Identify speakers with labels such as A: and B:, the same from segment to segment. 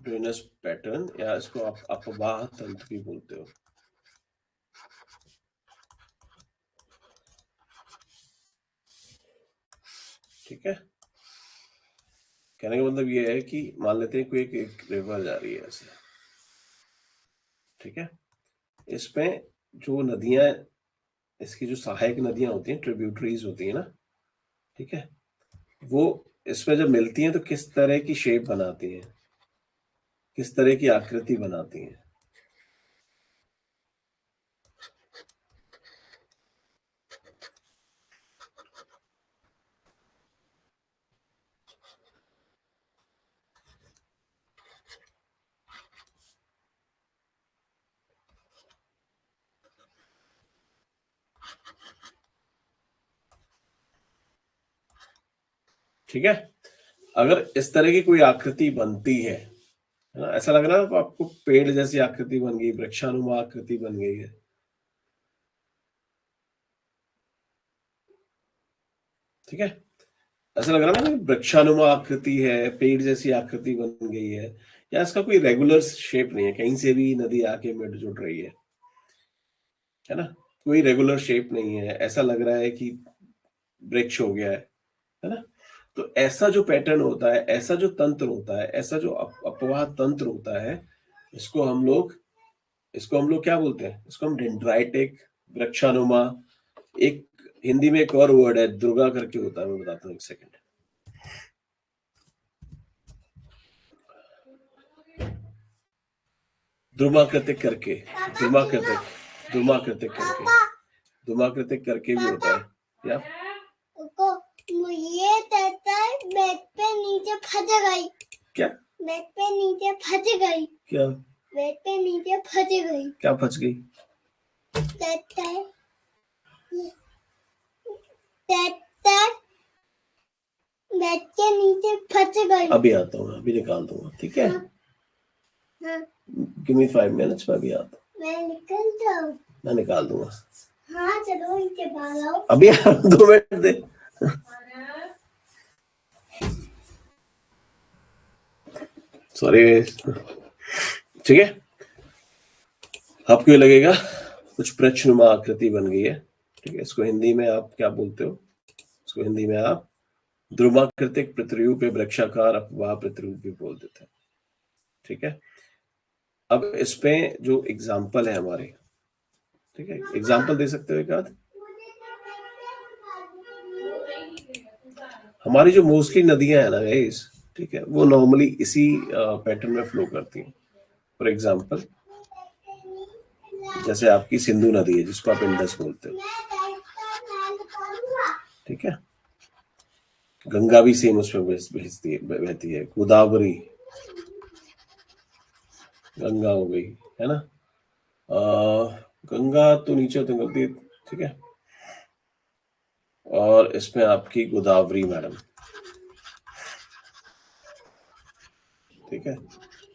A: Drainage pattern, या इसको आप अपवाह तंत्र भी बोलते हो। ठीक है, कहने का मतलब ये है कि मान लेते हैं कोई एक रिवर जा रही है ऐसे, ठीक है, इसमें जो नदियां, इसकी जो सहायक नदियां होती हैं, ट्रिब्यूटरीज होती है ना, ठीक है, वो इसमें जब मिलती हैं तो किस तरह की शेप बनाती हैं, किस तरह की आकृति बनाती हैं। ठीक है, अगर इस तरह की कोई आकृति बनती है ना, ऐसा लग रहा है ना आपको, पेड़ जैसी आकृति बन गई, वृक्षानुमा आकृति बन गई है, ठीक है, ऐसा लग रहा है ना वृक्षानुमा आकृति है, पेड़ जैसी आकृति बन गई है इसका कोई रेगुलर शेप नहीं है, कहीं से भी नदी आके मिट जुड़ रही है ना, कोई रेगुलर शेप नहीं है, ऐसा लग रहा है कि वृक्ष हो गया है ना। तो ऐसा जो पैटर्न होता है, ऐसा जो तंत्र होता है, ऐसा जो अपवाह तंत्र होता है, इसको हम लोग क्या बोलते हैं, इसको हम डेंड्राइटिक, वृक्षानुमा, एक हिंदी में एक और वर्ड है दुर्गा करके होता है, मैं बताता हूँ, एक सेकंड। ध्रुमाकृतिक करके, ध्रुमाकृतिक करके भी होता है, या
B: ये कहता है बेड पे नीचे फंस गई।
A: क्या
B: बेड पे नीचे फंस गई?
A: क्या
B: बेड पे नीचे फंस गई?
A: क्या फंस गई?
B: कहता है बेड के नीचे फंस गई।
A: अभी आता हूँ, अभी निकाल दूंगा, ठीक है।
B: हाँ।
A: Give me 5 minutes, मैं अभी आता हूँ।
B: मैं निकल जाऊँ?
A: मैं निकाल दूंगा।
B: हाँ चलो, इनके बाहर आओ।
A: अभी 2 मिनट दे। सॉरी, ठीक है, आपको ये लगेगा कुछ प्रश्नुमा आकृति बन गई है, ठीक है, इसको हिंदी में आप क्या बोलते हो, इसको हिंदी में आप ध्रुमाकृतिक प्रतिरूप या वृक्षाकार अपवाह प्रतिरूप भी बोल देते हैं, ठीक है। अब इसमें जो एग्जाम्पल है हमारे, ठीक है, एग्जाम्पल दे सकते हो एक आध? हमारी जो मोस्टली नदियां है ना गाइस, ठीक है, वो नॉर्मली इसी पैटर्न में फ्लो करती हैं। फॉर एग्जाम्पल, जैसे आपकी सिंधु नदी है जिसको आप इंडस बोलते हो, ठीक है, गंगा भी सेम उसमें बहती है, गोदावरी, गंगा हो गई, है ना, गंगा तो नीचे निकलती है, ठीक है, और इसमें आपकी गोदावरी मैडम, ठीक है,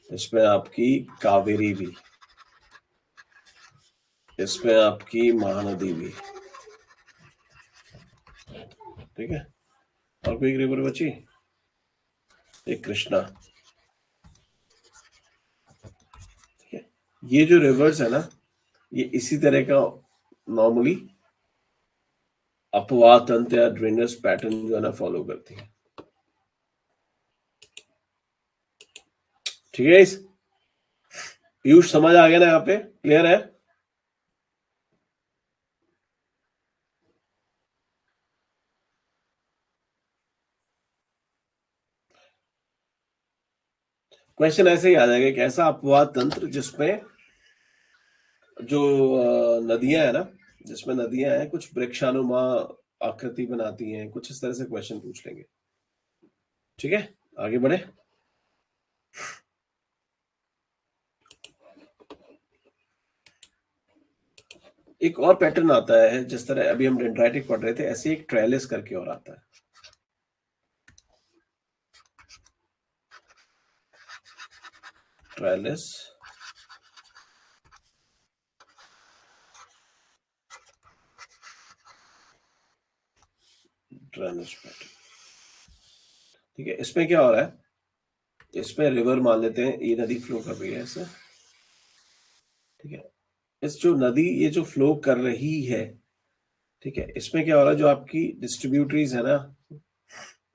A: इसमें आपकी कावेरी भी, इसमें आपकी महानदी भी, ठीक है, और कोई रिवर बची, एक कृष्णा, ठीक है। ये जो रिवर्स है ना, ये इसी तरह का नॉर्मली अपवाह तंत्र या ड्रेनेज पैटर्न जो है ना फॉलो करती है, ठीक है। इस पीयूष समझ आ गया ना, यहाँ पे क्लियर है? क्वेश्चन ऐसे ही आ जाएगा, एक ऐसा अपवाद तंत्र जिसमें जो नदियां है ना, जिसमें नदियां हैं कुछ वृक्षानुमा आकृति बनाती हैं, कुछ इस तरह से क्वेश्चन पूछ लेंगे, ठीक है, आगे बढ़े। एक और पैटर्न आता है, जिस तरह अभी हम डेंड्राइटिक पढ़ रहे थे, ऐसे एक ट्रेलिस करके और आता है, ट्रेलिस, ड्रेनेज पैटर्न, ठीक है। इसमें क्या हो रहा है, इसमें रिवर मान लेते हैं, ये नदी फ्लो कर रही है ऐसे, ठीक है। इस जो नदी ये जो फ्लो कर रही है, ठीक है, इसमें क्या हो रहा है, जो आपकी डिस्ट्रीब्यूटरीज है ना,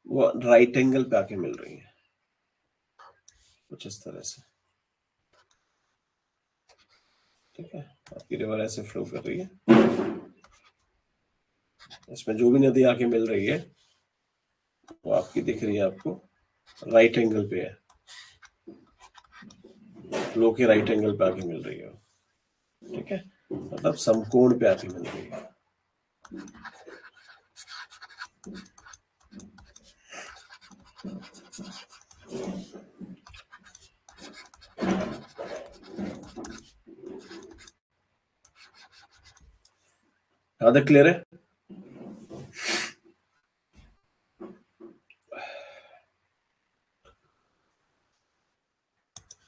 A: वो राइट एंगल पे आके मिल रही है कुछ इस तरह से, ठीक है। आपकी रिवर ऐसे फ्लो कर रही है, इसमें जो भी नदी आके मिल रही है वो आपकी दिख रही है आपको राइट एंगल पे है, फ्लो के राइट एंगल पे आके मिल रही है, ठीक है, मतलब समकोण पे आके मिल रही है। ज़्यादा क्लियर है?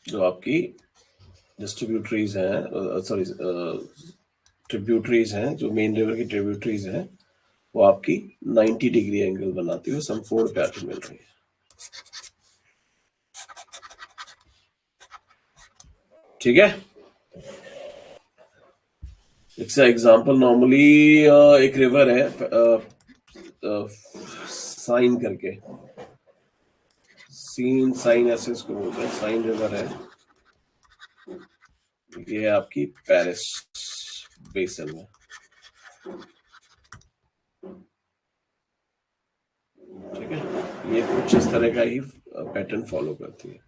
A: जो आपकी डिस्ट्रीब्यूटरीज हैं, सॉरी ट्रिब्यूटरीज हैं, जो मेन रिवर की ट्रिब्यूटरीज हैं, वो आपकी 90 डिग्री एंगल बनाती हुई समकोण पे आके मिल रही है, ठीक है। एग्जाम्पल नॉर्मली एक रिवर है साइन करके, साइन ऐसे इसको बोलते हैं, साइन रिवर है, ये है आपकी पेरिस बेसन में, ठीक है। ये कुछ इस तरह का ही पैटर्न फॉलो करती है,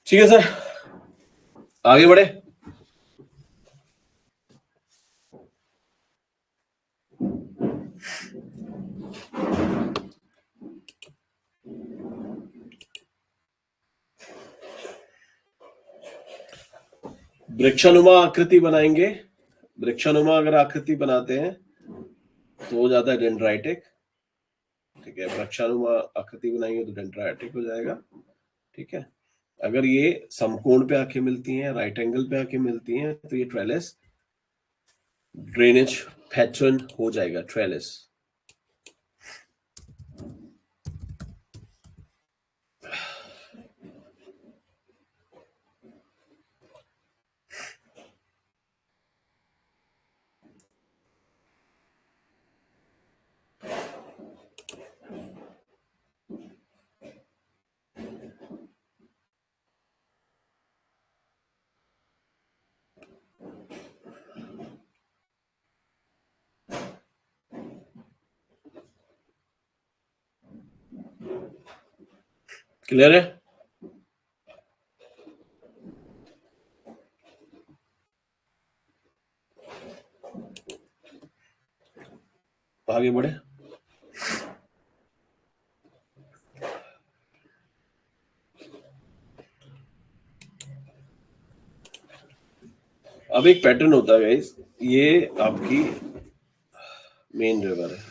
A: ठीक है सर, आगे बढ़े। वृक्षानुमा आकृति बनाएंगे। वृक्षानुमा अगर आकृति बनाते हैं तो हो जाता है डेंड्राइटिक, ठीक है। वृक्षानुमा आकृति बनाएंगे तो डेंड्राइटिक हो जाएगा, ठीक है। अगर ये समकोण पे आके मिलती हैं, राइट एंगल पे आके मिलती हैं, तो ये ट्रेलिस ड्रेनेज पैटर्न हो जाएगा, ट्रेलिस। क्लियर है? आगे बढ़े। अब एक पैटर्न होता है गाइस, ये आपकी मेन रिवर है,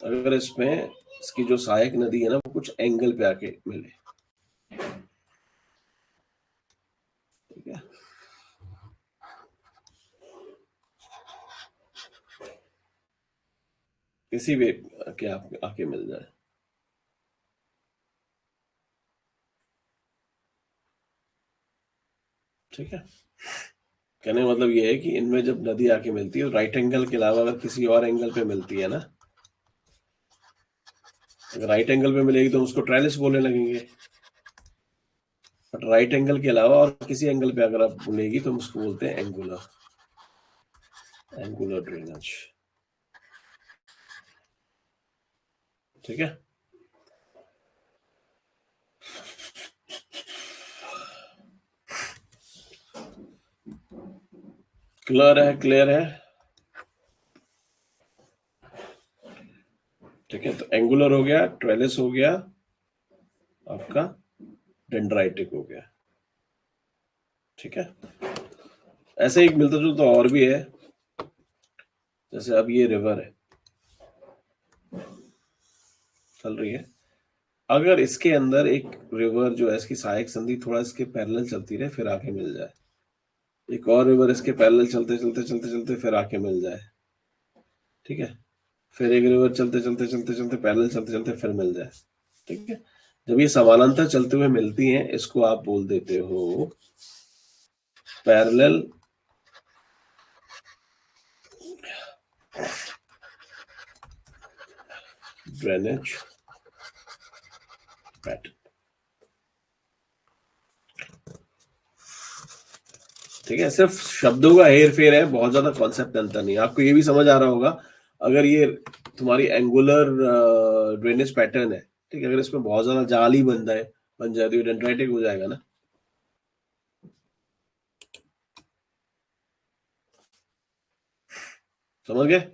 A: अगर इसमें इसकी जो सहायक नदी है ना, वो कुछ एंगल पे आके मिले, ठीक है, किसी भी के आके मिल जाए, ठीक है। कहने का मतलब ये है कि इनमें जब नदी आके मिलती है, राइट एंगल के अलावा अगर किसी और एंगल पे मिलती है ना, अगर राइट एंगल पे मिलेगी तो उसको ट्रेलिस बोलने लगेंगे, बट राइट एंगल के अलावा और किसी एंगल पे अगर आप मिलेगी तो हम उसको बोलते हैं एंगुलर ड्रेनेज, ठीक है। क्लियर है, ठीक है। तो एंगुलर हो गया, ट्रेलिस हो गया, आपका डेंड्राइटिक हो गया, ठीक है। ऐसे एक मिलता जुलता और भी है, जैसे अब ये रिवर है चल रही है, अगर इसके अंदर एक रिवर जो है इसकी सहायक संधि थोड़ा इसके पैरेलल चलती रहे, फिर आके मिल जाए, एक और रिवर इसके पैरेलल चलते चलते चलते चलते फिर आके मिल जाए, ठीक है, फिर एक रिवर चलते चलते चलते चलते पैरेलल चलते चलते फिर मिल जाए, ठीक है। जब ये समानांतर चलते हुए मिलती हैं, इसको आप बोल देते हो पैरेलल ड्रेनेज पैटर्न। ठीक है, सिर्फ शब्दों का हेर फेर है, बहुत ज्यादा कॉन्सेप्ट अंतर नहीं। आपको ये भी समझ आ रहा होगा, अगर ये तुम्हारी एंगुलर ड्रेनेज पैटर्न है, ठीक है, अगर इसमें बहुत ज्यादा जाली बन जाती है, डेंड्राइटिक हो जाएगा ना। समझ गए?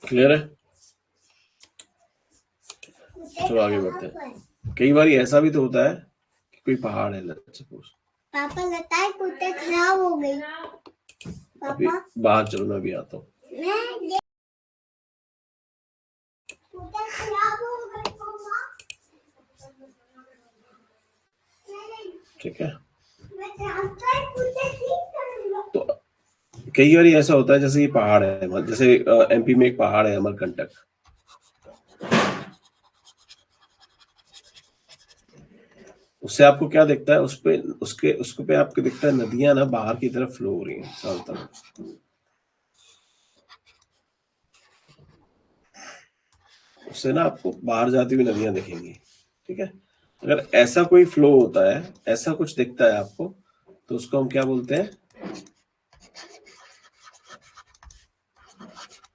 A: क्लियर है? चलो आगे बढ़ते हैं। कई बार ऐसा भी तो होता है कि कोई पहाड़ है, लेट्स सपोज।
B: पापा लगता है कुत्ते खराब हो गई।
A: अभी बाहर चलो, मैं भी आता हूँ।
B: कुत्ते खराब हो गए पापा।
A: ठीक है,
B: मैं चाहता हूँ कुत्ते ठीक करूँगा।
A: तो कई बार ऐसा होता है, जैसे ये पहाड़ है, जैसे एमपी में एक पहाड़ है अमरकंटक। उससे आपको क्या दिखता है? उस पे उसके पे आपको दिखता है नदियां ना बाहर की तरफ फ्लो हो रही हैं चारों तरफ। उससे ना आपको बाहर जाती हुई नदियां दिखेंगी। ठीक है, अगर ऐसा कोई फ्लो होता है, ऐसा कुछ दिखता है आपको, तो उसको हम क्या बोलते हैं?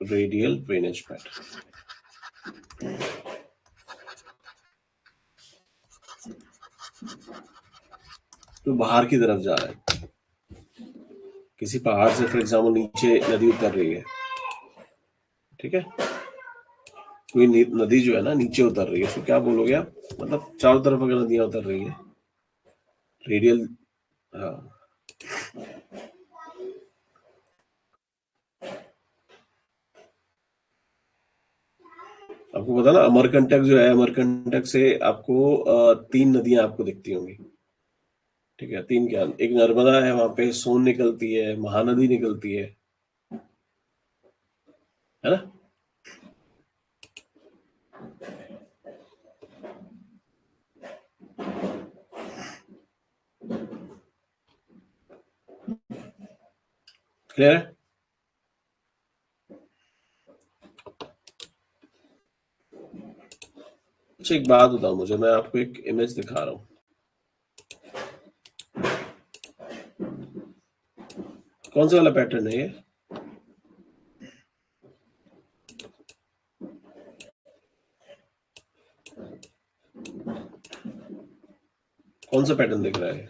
A: Radial drainage pattern. तो बाहर की तरफ जा रहा है, किसी पहाड़ से फॉर एग्जाम्पल नीचे नदी उतर रही है। ठीक है, कोई नदी जो है ना नीचे उतर रही है, उसको क्या बोलोगे आप? मतलब चारों तरफ अगर नदियां उतर रही है, रेडियल। हाँ, आपको पता ना, अमरकंटक जो है, अमरकंटक से आपको 3 नदियां आपको दिखती होंगी। ठीक है, 3 क्या, एक नर्मदा है, वहां पे सोन निकलती है, महानदी निकलती है ना। क्लियर है? अच्छा, एक बात बताओ मुझे, मैं आपको एक इमेज दिखा रहा हूँ। कौन सा वाला पैटर्न है ये? कौन सा पैटर्न दिख रहा है?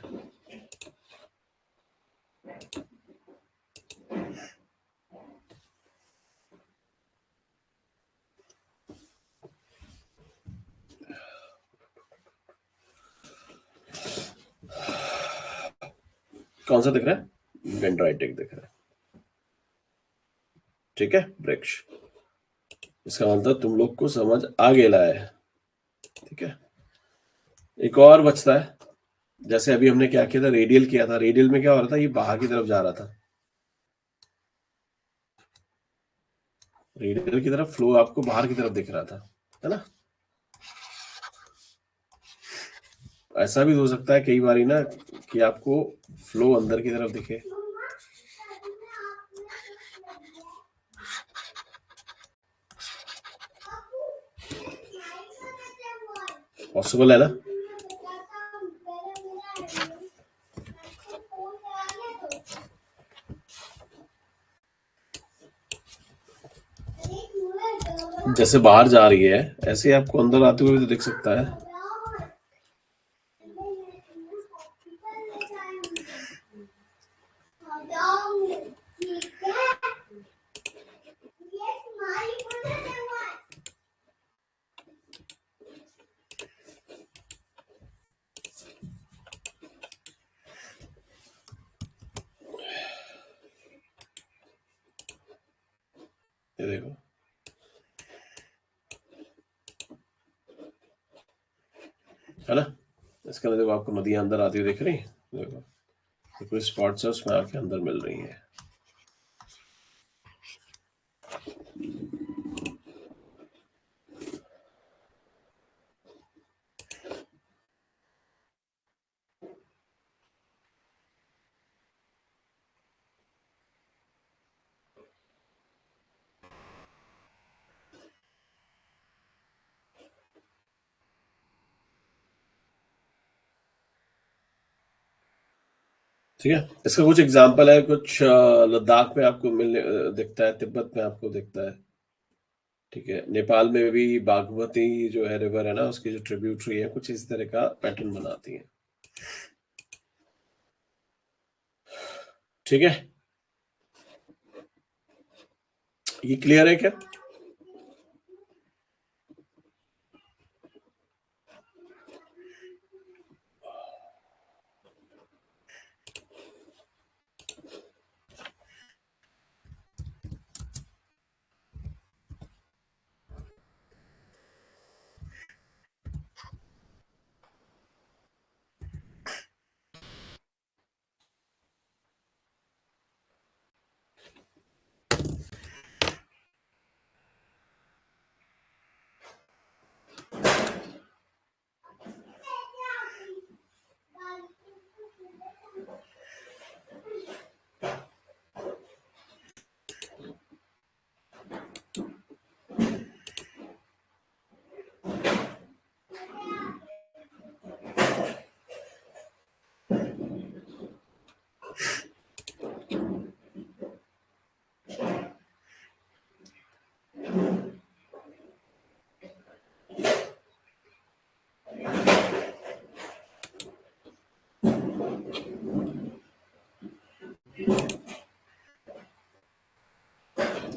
A: कौन सा दिख रहा है? डेंड्राइटिक दिख रहा है। ठीक है, वृक्ष। इसका मतलब तुम लोग को समझ आ गया है। ठीक है, एक और बचता है। जैसे अभी हमने क्या किया था, रेडियल किया था। रेडियल में क्या हो रहा था, ये बाहर की तरफ जा रहा था। रेडियल की तरफ फ्लो आपको बाहर की तरफ दिख रहा था, है ना। ऐसा भी हो सकता है कई बारी ना कि आपको फ्लो अंदर की तरफ दिखे। पॉसिबल है ना। जैसे बाहर जा रही है, ऐसे आपको अंदर आते हुए भी तो दिख सकता है। ये देखो, है ना। इसके अंदर देखो, आपको नदियां अंदर आती हुई दिख रही है। देखो कोई स्पॉट्स है उसमें आके अंदर मिल रही है। ठीक है, इसका कुछ एग्जांपल है, कुछ लद्दाख में आपको मिलने दिखता है, तिब्बत में आपको दिखता है। ठीक है, नेपाल में भी बागमती जो है रिवर है ना, उसकी जो ट्रिब्यूटरी है कुछ इस तरह का पैटर्न बनाती है। ठीक है, ये क्लियर है क्या?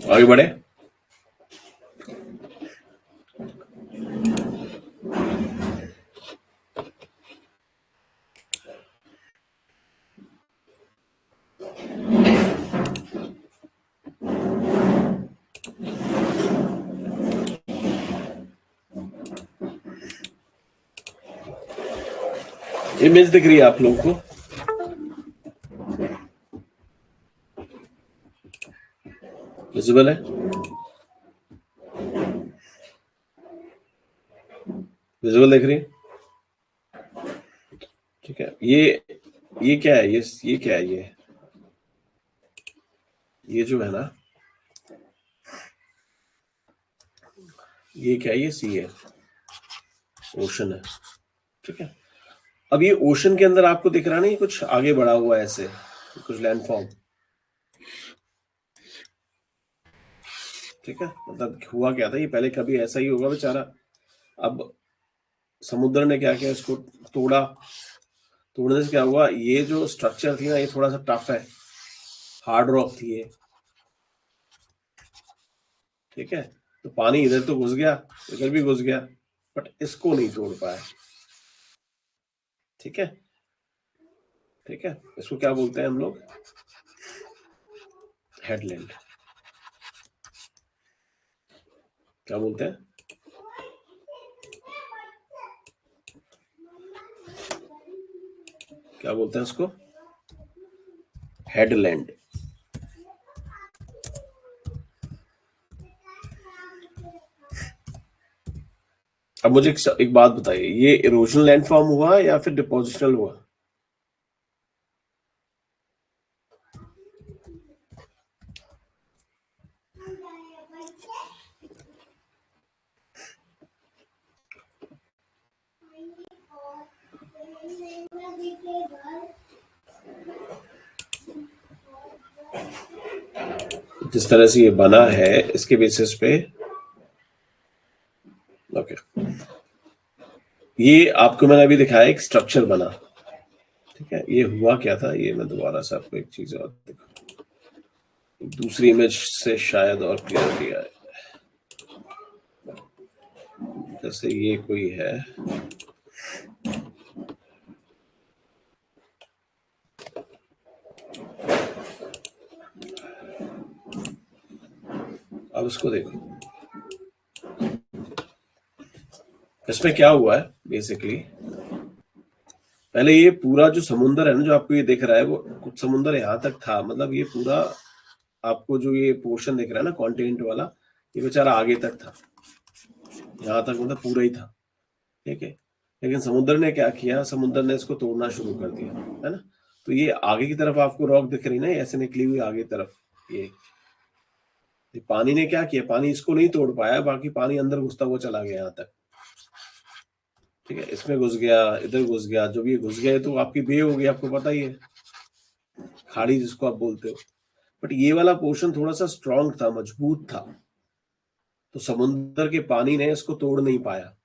A: आगे बढ़े। इमेज दिख रही है आप लोगों को? विजिबल है? विजुअल देख रही है? ठीक है, ये क्या है? ये क्या है? ये जो है ना, ये क्या है? ये सी है, ओशन है। ठीक है, अब ये ओशन के अंदर आपको दिख रहा नहीं कुछ आगे बढ़ा हुआ है ऐसे, कुछ लैंडफॉर्म। ठीक है, मतलब हुआ क्या था, ये पहले कभी ऐसा ही होगा बेचारा। अब समुद्र ने क्या किया, इसको तोड़ा। तोड़ने से क्या हुआ, ये जो स्ट्रक्चर थी ना, ये थोड़ा सा टफ है, हार्ड रॉक थी ये। ठीक है, तो पानी इधर तो घुस गया, इधर भी घुस गया, बट इसको नहीं तोड़ पाया। ठीक है, ठीक है, इसको क्या बोलते हैं हम लोग? हेडलैंड। क्या बोलते हैं? क्या बोलते हैं उसको? हेडलैंड। अब मुझे एक बात बताइए, ये इरोजनल लैंडफॉर्म हुआ या फिर डिपोजिशनल हुआ? जिस तरह से ये बना है इसके बेसिस पे, ओके, ये आपको मैंने अभी दिखाया एक स्ट्रक्चर बना। ठीक है, ये हुआ क्या था, ये मैं दोबारा से आपको एक चीज और दिखा, दूसरी इमेज से शायद और क्लियर किया है। जैसे ये कोई है, अब इसको देखो, इसमें क्या हुआ है बेसिकली, पहले ये पूरा जो समुंदर है ना, जो आपको ये दिख रहा है, वो कुछ समुंदर यहाँ तक था, मतलब ये पूरा आपको जो ये पोर्शन दिख रहा है ना कॉन्टिनेंट वाला, ये बेचारा आगे तक था, यहाँ तक मतलब पूरा ही था, ठीक है। लेकिन समुद्र ने क्या किया, समुद्र ने इसको तोड़ना शुरू कर दिया, है ना। तो ये आगे की तरफ आपको रॉक दिख रही ना, ऐसे निकली हुई आगे तरफ, ये पानी ने क्या किया, पानी इसको नहीं तोड़ पाया, बाकी पानी अंदर घुसता हुआ चला गया यहाँ तक, ठीक है। इसमें घुस गया, इधर घुस गया, जब ये घुस गए तो आपकी बे हो गई, आपको पता ही है, खाड़ी जिसको आप बोलते हो। बट ये वाला पोर्शन थोड़ा सा स्ट्रांग था, मजबूत था, तो समुद्र के पानी ने इसको तोड़ नहीं पाया,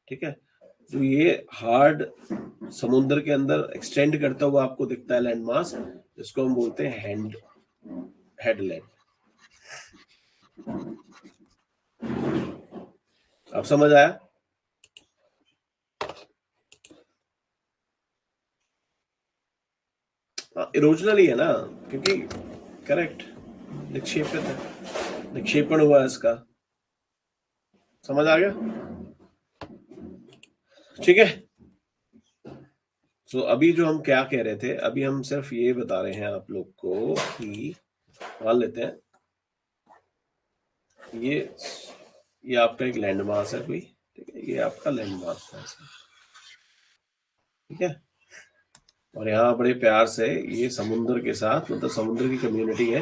A: ठीक है। जो ये हार्ड समुद्र के अंदर एक्सटेंड करता हुआ आपको दिखता है लैंड मास, जिसको हम बोलते हैं हेडलैंड। अब समझ आया? इरोजनल ही है ना, क्योंकि करेक्ट निक्षेपित है, निक्षेपण हुआ है इसका, समझ आ गया, ठीक है। तो अभी जो हम क्या कह रहे थे, अभी हम सिर्फ ये बता रहे हैं आप लोग को कि मान लेते हैं ये आपका एक लैंड मास है कोई, ठीक है, ये आपका लैंड मास है, ठीक है। और यहाँ बड़े प्यार से ये समुद्र के साथ, मतलब समुद्र की कम्युनिटी है,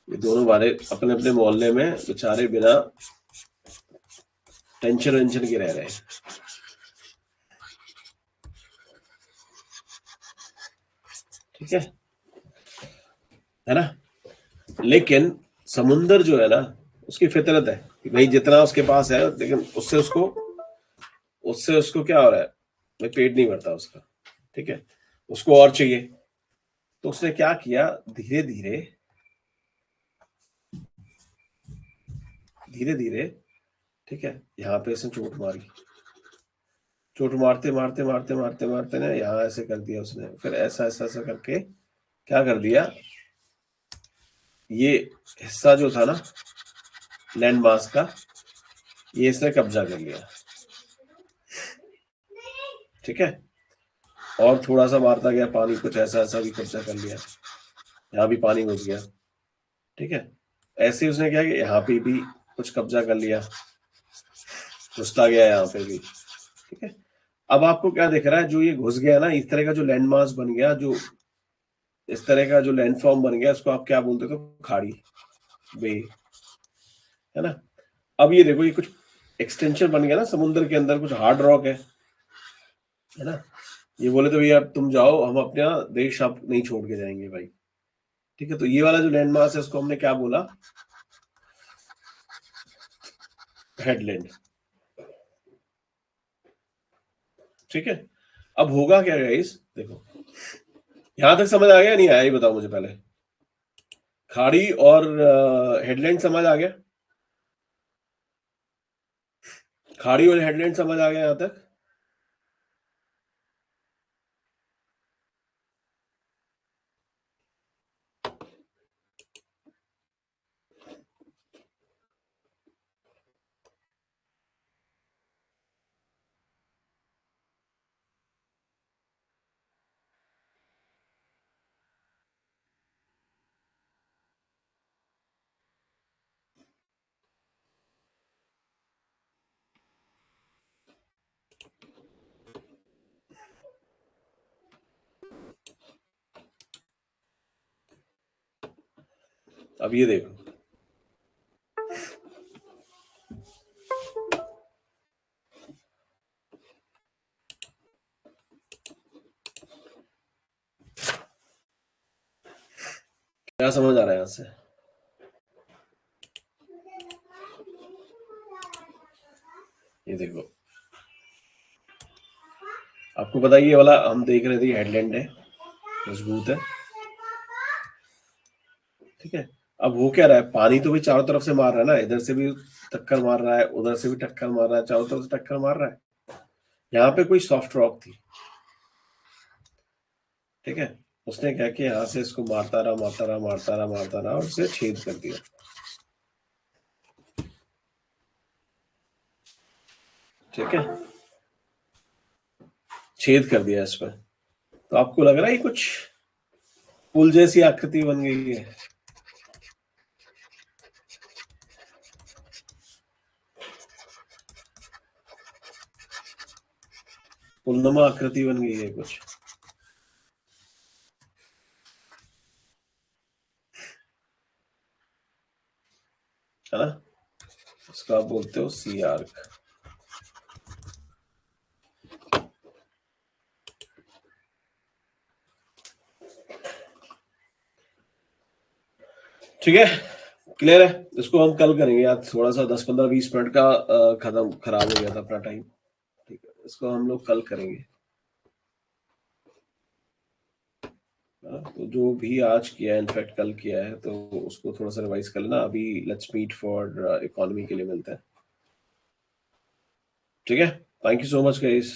A: ये दोनों वाले अपने अपने मोहल्ले में बेचारे बिना टेंशन वेंशन के रह रहे हैं, ठीक है ना। लेकिन समुंदर जो है ना, उसकी फितरत है कि भाई जितना उसके पास है, लेकिन उससे उसको क्या हो रहा है भाई, पेट नहीं भरता उसका, ठीक है, उसको और चाहिए। तो उसने क्या किया, धीरे धीरे धीरे धीरे, ठीक है, यहाँ पे इसने चोट मारी, चोट मारते मारते मारते मारते मारते ना यहाँ ऐसे कर दिया उसने, फिर ऐसा ऐसा ऐसा करके क्या कर दिया, ये हिस्सा जो था ना लैंड मास का, ये इसने कब्जा कर लिया, ठीक है। और थोड़ा सा मारता गया पानी, कुछ ऐसा ऐसा भी कब्जा कर लिया, यहाँ भी पानी घुस गया, ठीक है। ऐसे उसने क्या कि यहाँ पे भी कुछ कब्जा कर लिया, घुसता गया यहाँ पे भी, ठीक है। अब आपको क्या दिख रहा है, जो ये घुस गया ना, इस तरह का जो लैंड मास बन गया, जो इस तरह का जो लैंड फॉर्म बन गया, इसको आप क्या बोलते हो, खाड़ी, बे, है ना। अब ये देखो, ये कुछ एक्सटेंशन बन गया ना समुद्र के अंदर, कुछ हार्ड रॉक है ना। ये बोले तो भैया तुम जाओ, हम अपना देश आप नहीं छोड़ के जाएंगे भाई, ठीक है। तो ये वाला जो लैंड मास है, इसको हमने क्या बोला, हेडलैंड, ठीक है। अब होगा क्या गाइस, देखो यहां तक समझ आ गया, नहीं आया, ये बताओ मुझे पहले, खाड़ी और हेडलैंड समझ आ गया, खाड़ी और हेडलैंड समझ आ गया यहां तक? अब ये देखो, क्या समझ आ रहा है यहां से, ये देखो, आपको पता है ये वाला हम देख रहे थे, हेडलैंड है, मजबूत है, ठीक है। अब वो क्या रहा है, पानी तो भी चारों तरफ से मार रहा है ना, इधर से भी टक्कर मार रहा है, उधर से भी टक्कर मार रहा है, चारों तरफ से टक्कर मार रहा है। यहाँ पे कोई सॉफ्ट रॉक थी, ठीक है। उसने क्या किया, यहाँ से इसको मारता रहा मारता रहा मारता रहा मारता रहा, और उसे छेद कर दिया, ठीक है, छेद कर दिया इसमें, तो आपको लग रहा है कुछ पुल जैसी आकृति बन गई है। पुलनुमा आकृति बन गई है कुछ, है ना? इसका आप बोलते हो सी आर्क। ठीक है, क्लियर है? इसको हम कल करेंगे यार, थोड़ा सा 10-15-20 मिनट का खराब हो गया था अपना टाइम। ठीक है, इसको हम लोग कल करेंगे। तो जो भी आज किया है, इनफैक्ट कल किया है, तो उसको थोड़ा सा रिवाइज कर लेना। अभी लेट्स मीट फॉर इकोनॉमी के लिए मिलते हैं। ठीक है, thank you so much guys.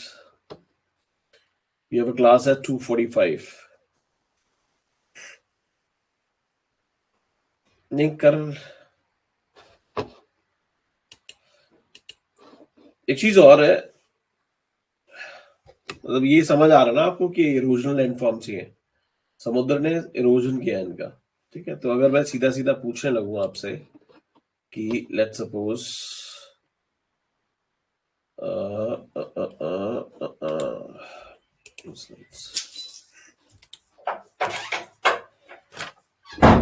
A: We have a class at 2:45। नहीं कर, एक चीज और है, मतलब ये समझ आ रहा है ना आपको कि इरोजनल लैंडफॉर्म्स ही है, समुद्र ने इरोजन किया है इनका। ठीक है, तो अगर मैं सीधा सीधा पूछने लगूं आपसे कि लेट्स सपोज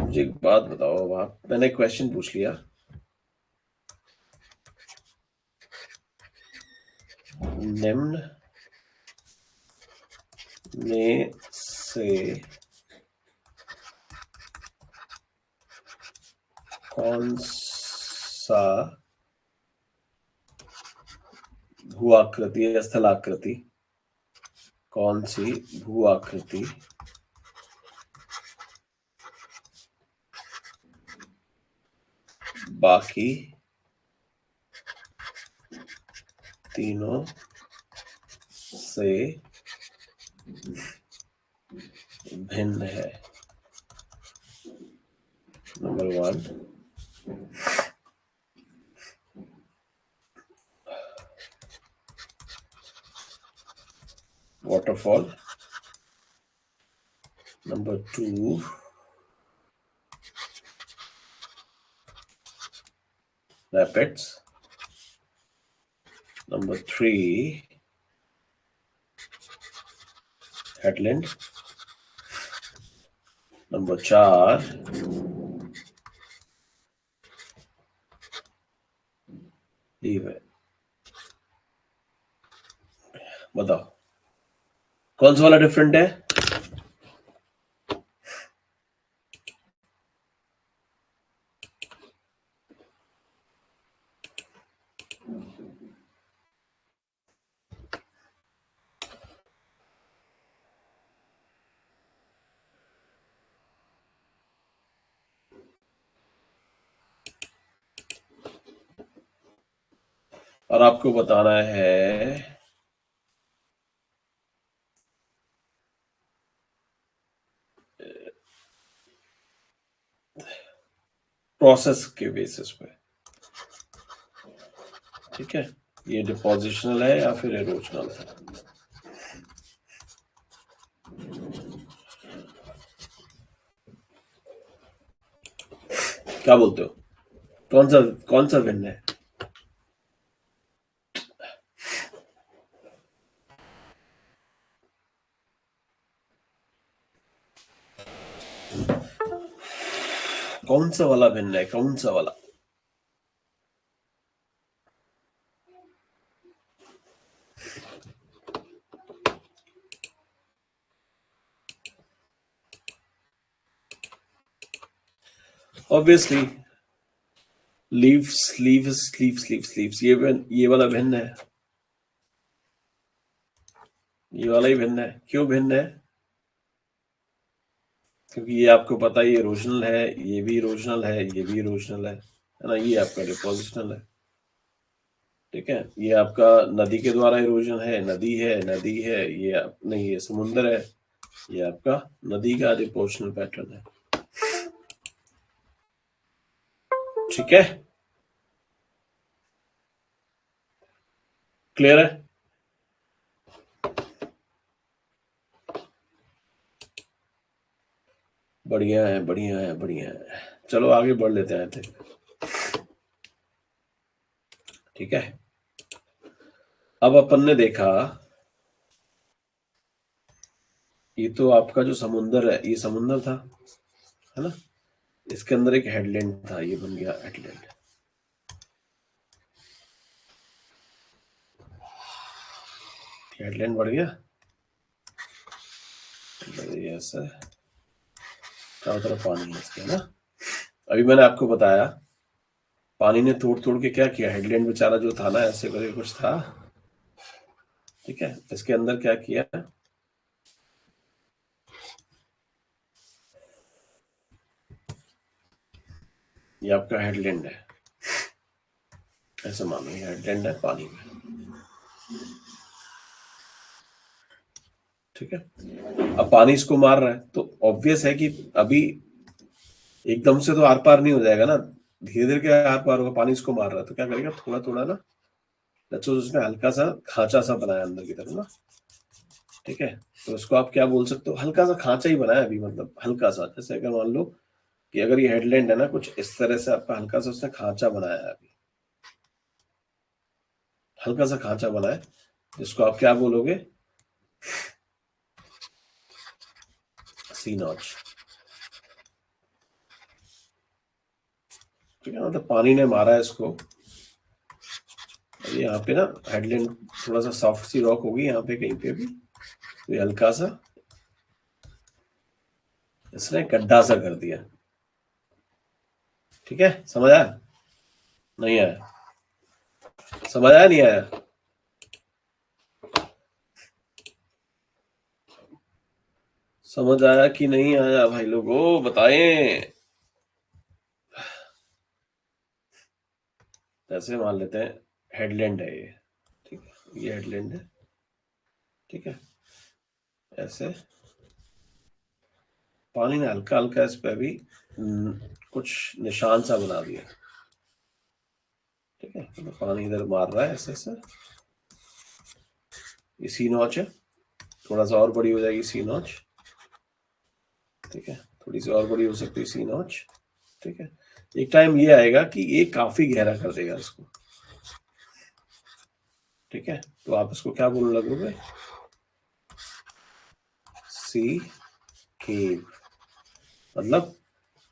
A: मुझे एक बात बताओ, अब आप, मैंने क्वेश्चन पूछ लिया, निम्न में से कौन सा भू आकृति या स्थलाकृति, कौन सी भू आकृति बाकी तीनों से भिन्न है? Number 1, waterfall. Number 2, rapids. Number 3, headland. Number 4, leave है। बताओ कौन सा वाला डिफरेंट है? और आपको बताना है प्रोसेस के बेसिस पे। ठीक है, ये डिपोजिशनल है या फिर इरोजनल है? क्या बोलते हो, कौन सा भिन्न है? कौन सा वाला भिन्न है, कौन सा वाला? ऑब्वियसली लीव्स, ये वाला भिन्न है, ये वाला ही भिन्न है। क्यों भिन्न है? क्योंकि ये आपको पता है ये इरोजनल है, ये भी इरोजनल है, ये भी इरोजनल है ना? ये आपका डिपोजिशनल है। ठीक है, ये आपका नदी के द्वारा इरोजन है, नदी है, ये नहीं, ये समुद्र है, ये आपका नदी का डिपोजिशनल पैटर्न है। ठीक है, क्लियर है? बढ़िया है, बढ़िया है, बढ़िया है। चलो आगे बढ़ लेते हैं। ठीक है, अब अपन ने देखा ये तो आपका जो समुंदर है, ये समुंदर था, है ना। इसके अंदर एक हेडलैंड था, ये बन गया हेडलैंड। हेडलैंड बढ़ गया, ऐसा चारों तरफ पानी है इसके, है ना। अभी मैंने आपको बताया पानी ने तोड़ तोड़ के क्या किया, हेडलैंड बेचारा जो था ना, ऐसे करके कुछ था। ठीक है, इसके अंदर क्या किया, ये आपका हेडलैंड है, ऐसे मानो ये हेडलैंड है पानी में। ठीक है, अब पानी इसको मार रहा है तो ऑब्वियस है कि अभी एकदम से तो आर पार नहीं हो जाएगा ना, धीरे धीरे क्या आर पार होगा। पानी इसको मार रहा है तो क्या करेगा, थोड़ा थोड़ा ना, तो उसने हल्का सा खांचा सा बनाया अंदर की तरफ ना। ठीक है, तो उसको आप क्या बोल सकते हो, हल्का सा खांचा ही बनाया अभी, मतलब हल्का सा। जैसे अगर मान लो कि अगर ये हेडलैंड है ना, कुछ इस तरह से आपका हल्का सा उसने खांचा बनाया है अभी, हल्का सा खांचा बनाया, जिसको आप क्या बोलोगे, सी नॉच। ठीक है, मतलब पानी ने मारा है इसको। यहाँ पे ना हेडलैंड थोड़ा सा सॉफ्ट सी रॉक होगी यहाँ पे कहीं पे भी, तो ये हल्का सा इसने गड्ढा सा कर दिया। ठीक है, समझ आया, नहीं आया, समझ आया नहीं आया, समझ आया कि नहीं आया भाई लोगों, बताएं। ऐसे मान लेते हैं हेडलैंड है ये, ठीक है, ये हेडलैंड है। ठीक है, ऐसे पानी ने हल्का हल्का इस पे भी कुछ निशान सा बना दिया। ठीक है, तो पानी इधर मार रहा है ऐसे ऐसे, ये सी नॉच है, थोड़ा सा और बड़ी हो जाएगी सी नॉच। ठीक है, थोड़ी सी और बड़ी हो सकती है सी नॉच। ठीक है, एक टाइम ये आएगा कि ये काफी गहरा कर देगा इसको। ठीक है, तो आप इसको क्या बोलने लगोगे, सी केव, मतलब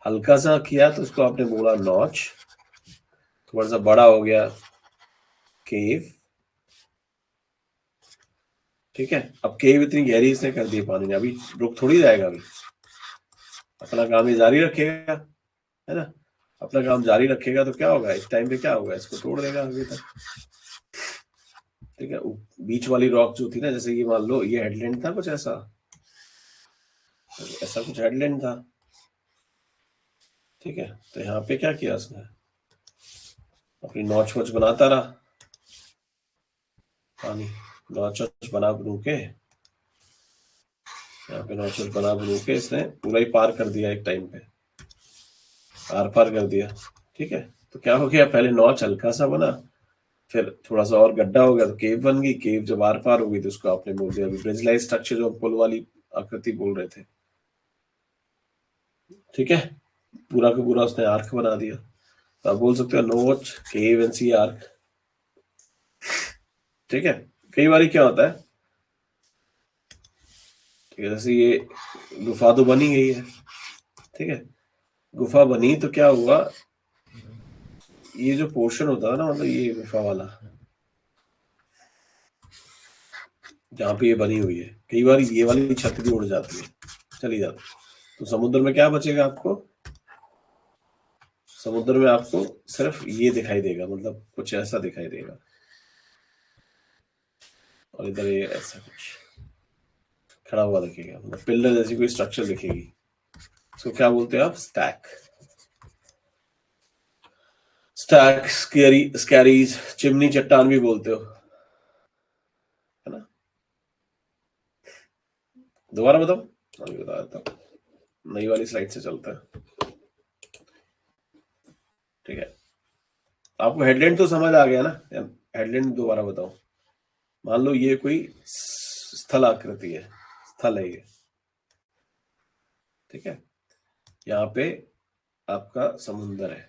A: हल्का सा किया तो उसको आपने बोला नॉच, थोड़ा सा बड़ा हो गया केव। ठीक है, अब केव इतनी गहरी इसने कर दी पानी ने, अभी रुक थोड़ी जाएगा, अभी अपना काम ये जारी रखेगा, है ना। अपना काम जारी रखेगा तो क्या होगा, इस टाइम पे क्या होगा, इसको तोड़ देगा आगे तक। ठीक है, बीच वाली रॉक जो थी ना, जैसे ये मान लो ये हेडलैंड था कुछ ऐसा, ऐसा कुछ हेडलैंड था। ठीक है, तो यहाँ पे क्या किया उसने, अपनी नॉच वॉच बनाता रहा, पानी नॉच वॉच बना बनू के, यहाँ पे नॉच वॉच बना बनू के इसने पूरा ही पार कर दिया, एक टाइम पे आर पार कर दिया। ठीक है, तो क्या हो गया, पहले नॉच हल्का सा बना, फिर थोड़ा सा और गड्ढा हो गया तो केव बन गई। केव जब आर पार हो गई तो उसको आपने बोल दिया ब्रिज लाइक स्ट्रक्चर, जो पुल वाली आकृति बोल रहे थे। ठीक है, पूरा का पूरा उसने आर्क बना दिया, तो आप बोल सकते हो नोच केव एंड सी आर्क। ठीक है, कई बार क्या होता है, ठीक है, जैसे ये गुफा तो बनी गई है। ठीक है, गुफा बनी तो क्या हुआ, ये जो पोर्शन होता है ना, मतलब ये गुफा वाला जहाँ पे ये बनी हुई है, कई बार ये वाली छत भी उड़ जाती है, चली जाती है, तो समुद्र में क्या बचेगा आपको, समुद्र में आपको सिर्फ ये दिखाई देगा, मतलब कुछ ऐसा दिखाई देगा, और इधर ये ऐसा कुछ खड़ा हुआ दिखेगा, मतलब पिल्लर जैसी कोई स्ट्रक्चर दिखेगी। इसको क्या बोलते हैं आप, स्टैक, स्टैक, स्कैरीज, चिमनी चट्टान भी बोलते हो, है ना। दोबारा बताओ, अभी बता देता हूँ, नई वाली स्लाइड से चलता है। ठीक है, आपको हेडलाइन तो समझ आ गया ना, हेडलाइन दोबारा बताओ। मान लो ये कोई स्थल आकृति है, स्थल है ये। ठीक है, यहाँ पे आपका समुंदर है,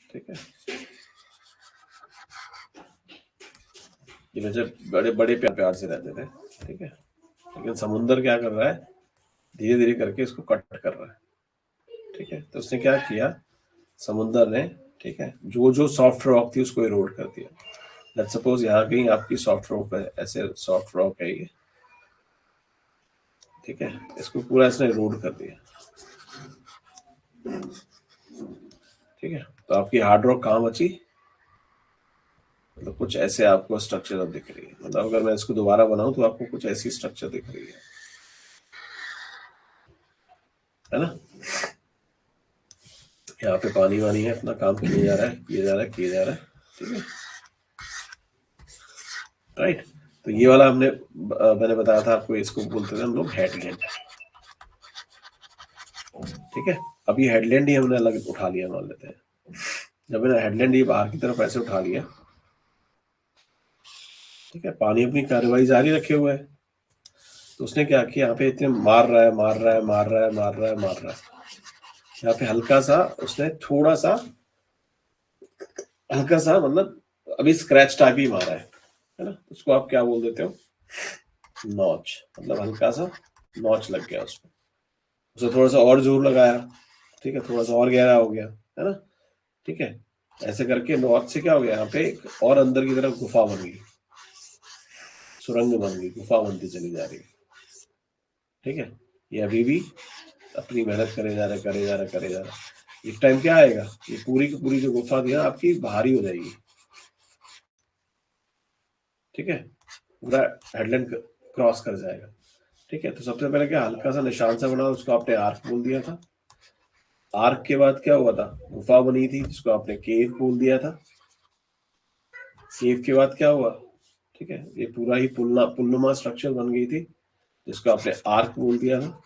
A: ठीक है। ये वैसे बड़े बड़े प्यार से रहते थे, ठीक है, लेकिन समुंदर क्या कर रहा है, धीरे धीरे करके इसको कट कर रहा है, ठीक है। तो उसने क्या किया, समुंदर ने, ठीक है, जो जो सॉफ्ट रॉक थी उसको इरोड कर दिया। लेट्स सपोज यहाँ कहीं आपकी सॉफ्ट रॉक है, ऐसे सॉफ्ट रॉक है ये, ठीक है, इसको पूरा इसने इरोड कर दिया, ठीक है। तो आपकी हार्ड रॉक कहाँ बची, मतलब कुछ ऐसे आपको स्ट्रक्चर अब दिख रही है, मतलब अगर मैं इसको दोबारा बनाऊं तो आपको कुछ ऐसी स्ट्रक्चर दिख रही है ना। यहाँ पे पानी वानी है, अपना काम किया जा रहा है, किया जा रहा है, किया जा रहा है, ठीक है, राइट। तो ये वाला मैंने बताया था आपको, इसको बोलते थे हम लोग हेडलैंड, ठीक है। अब ये हेडलैंड ही हमने अलग उठा लिया, मान लेते हैं, जब मैंने हेडलैंड ये बाहर की तरफ ऐसे उठा लिया, ठीक है, पानी अपनी कार्रवाई जारी रखे हुए है, तो उसने क्या किया, यहाँ पे इतने मार रहा है, मार रहा है, मार रहा है, मार रहा है, मार रहा है, यहाँ पे हल्का सा उसने थोड़ा सा, हल्का सा मतलब अभी स्क्रैच टाइप ही मारा है ना, उसको आप क्या बोल देते हो, नॉच, मतलब हल्का सा नॉच लग गया उसमें, उसे थोड़ा सा और जोर लगाया, ठीक है, थोड़ा सा और गहरा हो गया, है ना, ठीक है। ऐसे करके नॉच से क्या हो गया, यहाँ पे एक और अंदर की तरफ गुफा बन गई, सुरंग बन गई, गुफा बनती चली जा रही है, ठीक है। ये अभी भी अपनी मेहनत करे जा रहा है, करे जा रहा है, करे जा रहा है। एक टाइम क्या आएगा, ये पूरी की पूरी जो गुफा थी ना आपकी भारी हो जाएगी, ठीक है, पूरा हेडलैंड क्रॉस कर जाएगा, ठीक है। तो सबसे पहले क्या, हल्का सा निशान सा बना, उसको आपने आर्क बोल दिया था। आर्क के बाद क्या हुआ था, गुफा बनी थी जिसको आपने केव बोल दिया था। केव के बाद क्या हुआ, ठीक है, ये पूरा ही पुलनुमा स्ट्रक्चर बन गई थी जिसको आपने आर्क बोल दिया था,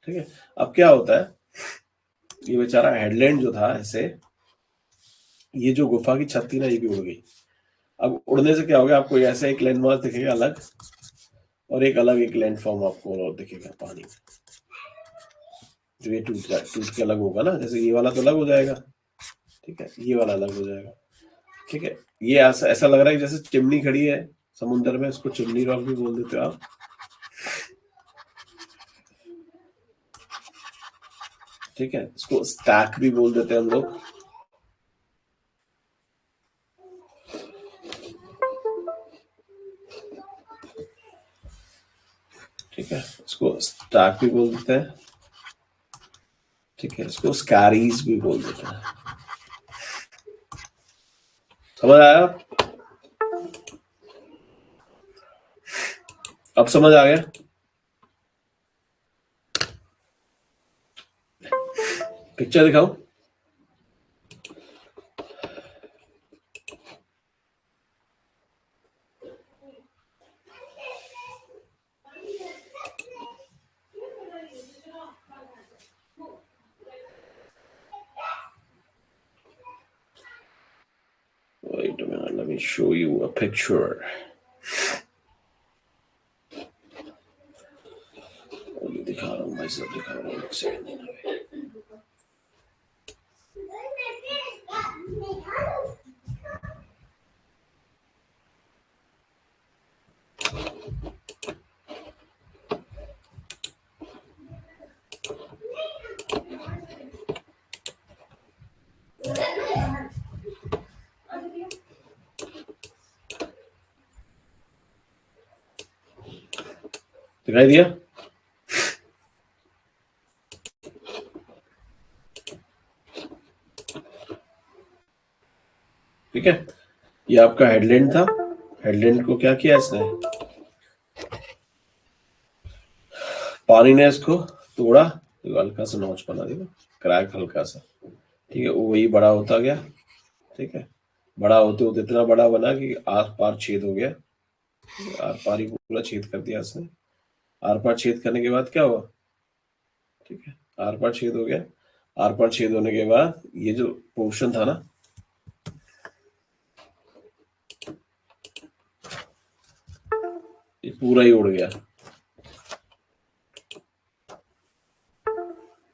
A: ठीक है। अब क्या होता है, ये बेचारा हेडलैंड जो था ऐसे, ये जो गुफा की छत थी ना ये भी उड़ गई। अब उड़ने से क्या हो गया, आपको ऐसा एक लैंडमार्क दिखेगा अलग, और एक अलग एक लैंडफॉर्म आपको और दिखेगा पानी में, जो ये टूट के अलग होगा ना, जैसे ये वाला तो अलग हो जाएगा, ठीक है, ये वाला अलग हो जाएगा, ठीक है। ये ऐसा ऐसा लग रहा है जैसे चिमनी खड़ी है समुद्र में, इसको चिमनी रॉक भी बोल देते हो आप, ठीक है, इसको स्टैक भी बोल देते हैं हम लोग, ठीक है, इसको स्टैक भी बोल देते हैं, ठीक है, इसको स्कैरीज भी बोल देते हैं। समझ आया, अब समझ आ गया। पिक्चर दिखाओ, wait a minute, let me show you a picture. दिखा रहा हूँ भाई, सब दिखा रहा हूँ, एक सेकंड। दिखाई दिया, ठीक है। ये आपका हेडलैंड था, हेडलैंड को क्या किया इसने, पानी ने इसको तोड़ा, तो हल्का सा नोच बना दिया, क्रैक हल्का सा, ठीक है, वो वही बड़ा होता गया, ठीक है, बड़ा होते होते इतना बड़ा बना कि आर पार छेद हो गया, आर पार ही पूरा छेद कर दिया इसने। आर पार छेद करने के बाद क्या हुआ, ठीक है, आर पार छेद हो गया, आर पार छेद होने के बाद ये जो पोर्शन था ना, ये पूरा ही उड़ गया,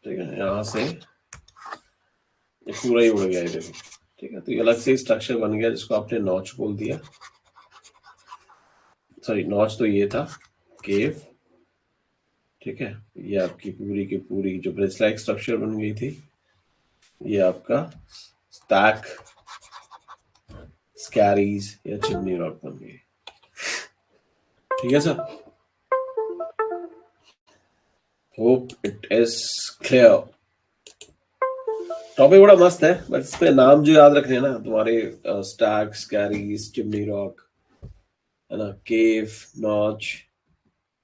A: ठीक है, यहां से ये पूरा ही उड़ गया, ये देखो, ठीक है। तो ये अलग से स्ट्रक्चर बन गया जिसको आपने नॉच बोल दिया, सॉरी नॉच तो ये था केव, ठीक है। ये आपकी पूरी की पूरी जो ब्रिज लाइक स्ट्रक्चर बन गई थी, ये आपका स्टैक स्कैरीज या चिमनी रॉक बन गई, ठीक है sir. Hope it is clear. Topic बड़ा मस्त है, बस इसमें नाम जो याद रखने हैं ना तुम्हारे, स्टैक स्कैरीज चिमनी रॉक, है ना, केव, नॉच,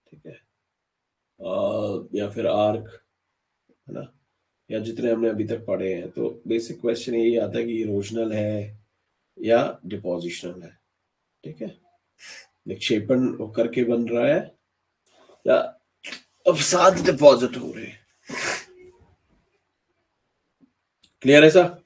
A: ठीक है, या फिर आर्क, है ना, या जितने हमने अभी तक पढ़े हैं। तो बेसिक क्वेश्चन यही आता है कि इरोजनल है या डिपोजिशनल है, ठीक है, निक्षेपण होकर के बन रहा है या अवसाद डिपॉजिट हो रहे हैं। क्लियर है सर?